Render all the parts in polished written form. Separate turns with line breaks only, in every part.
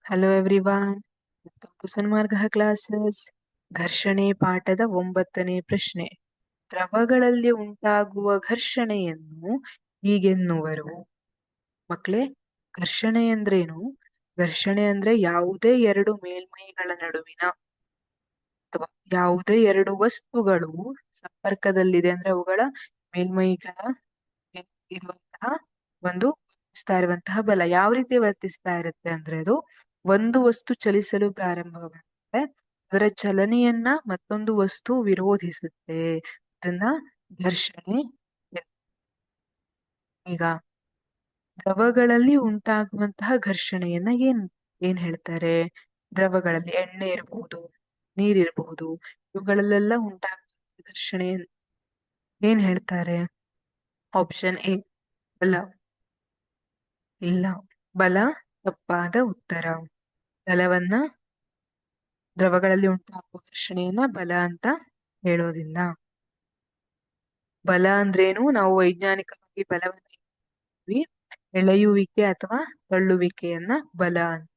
Hello everyone, welcome to Sanmarga classes. ಘರ್ಷಣೆ ಪಾಠದ 9ನೇ ಪ್ರಶ್ನೆ. ದ್ರವಗಳಲ್ಲಿ ಉಂಟಾಗುವ ಘರ್ಷಣೆಯನ್ನು ಹೀಗೆನ್ನುವರು. ಮಕ್ಕಳೇ, ಘರ್ಷಣೆ ಅಂದ್ರೇನು? ಘರ್ಷಣೆ ಅಂದ್ರೆ ಯಾವುದೇ ಎರಡು ಮೇಲ್ಮೈಗಳ ನಡುವಿನ ಅಥವಾ ಯಾವುದೇ ಎರಡು ವಸ್ತುಗಳು ಸಂಪರ್ಕದಲ್ಲಿದೆ ಅಂದ್ರೆ ಅವುಗಳ ಮೇಲ್ಮೈಗಳ ಮೇಲೆ ಇರುವಂತಹ ಒಂದು ವರ್ತಿಸ್ತಾ ಇರುವಂತಹ ಬಲ. ಯಾವ ರೀತಿ ವರ್ತಿಸ್ತಾ ಇರುತ್ತೆ ಅಂದ್ರೆ, ಅದು ಒಂದು ವಸ್ತು ಚಲಿಸಲು ಪ್ರಾರಂಭವಾಗುತ್ತೆ, ಅದರ ಚಲನೆಯನ್ನ ಮತ್ತೊಂದು ವಸ್ತು ವಿರೋಧಿಸುತ್ತೆ. ಅದನ್ನ ಘರ್ಷಣೆ. ಈಗ ದ್ರವಗಳಲ್ಲಿ ಉಂಟಾಗುವಂತಹ ಘರ್ಷಣೆಯನ್ನ ಏನ್ ಹೇಳ್ತಾರೆ? ದ್ರವಗಳಲ್ಲಿ ಎಣ್ಣೆ ಇರಬಹುದು, ನೀರಿರಬಹುದು, ಇವುಗಳಲ್ಲೆಲ್ಲ ಉಂಟಾಗುವ ಘರ್ಷಣೆ ಏನ್ ಹೇಳ್ತಾರೆ? ಆಪ್ಷನ್ ಎ ಬಲ. ಇಲ್ಲ, ಬಲ ತಪ್ಪಾದ ಉತ್ತರ. ದ್ರವಗಳಲ್ಲಿ ಉಂಟಾಗುವ ಘರ್ಷಣೆಯನ್ನ ಬಲ ಅಂತ ಹೇಳೋದಿಲ್ಲ. ಬಲ ಅಂದ್ರೇನು? ನಾವು ವೈಜ್ಞಾನಿಕವಾಗಿ ಬಲವನ್ನು ಎಳೆಯುವಿಕೆ ಅಥವಾ ತಳ್ಳುವಿಕೆಯನ್ನ ಬಲ ಅಂತ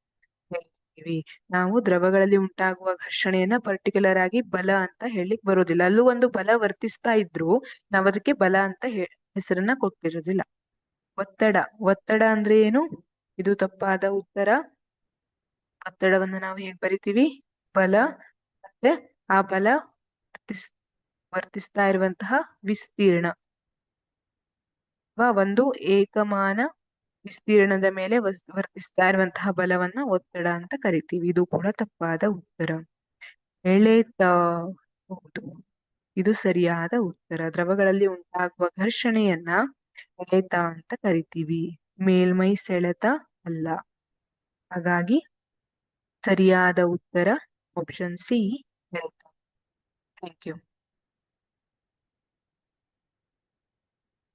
ಹೇಳ್ತೀವಿ. ನಾವು ದ್ರವಗಳಲ್ಲಿ ಉಂಟಾಗುವ ಘರ್ಷಣೆಯನ್ನ ಪರ್ಟಿಕ್ಯುಲರ್ ಆಗಿ ಬಲ ಅಂತ ಹೇಳಿಕ್ ಬರೋದಿಲ್ಲ. ಅಲ್ಲೂ ಒಂದು ಬಲ ವರ್ತಿಸ್ತಾ ಇದ್ರು ನಾವ್ ಅದಕ್ಕೆ ಬಲ ಅಂತ ಹೆಸರನ್ನ ಕೊಟ್ಟಿರೋದಿಲ್ಲ. ಒತ್ತಡ ಅಂದ್ರೆ ಏನು? ಇದು ತಪ್ಪಾದ ಉತ್ತರ. ಒತ್ತಡವನ್ನ ನಾವು ಹೇಗ್ ಬರಿತೀವಿ? ಬಲ ಮತ್ತೆ ಆ ಬಲ ವರ್ತಿಸ್ತಾ ಇರುವಂತಹ ವಿಸ್ತೀರ್ಣ ಅಥವಾ ಒಂದು ಏಕಮಾನ ವಿಸ್ತೀರ್ಣದ ಮೇಲೆ ವರ್ತಿಸ್ತಾ ಇರುವಂತಹ ಬಲವನ್ನ ಒತ್ತಡ ಅಂತ ಕರಿತೀವಿ. ಇದು ಕೂಡ ತಪ್ಪಾದ ಉತ್ತರ. ಎಳೆತ. ಹೌದು, ಇದು ಸರಿಯಾದ ಉತ್ತರ. ದ್ರವಗಳಲ್ಲಿ ಉಂಟಾಗುವ ಘರ್ಷಣೆಯನ್ನ ಎಳೆತ ಅಂತ ಕರಿತೀವಿ, ಮೇಲ್ಮೈ ಸೆಳೆತ ಅಲ್ಲ. ಹಾಗಾಗಿ ಸರಿಯಾದ ಉತ್ತರ ಆಪ್ಷನ್ ಸಿ, ಎಳೆತ. Thank you.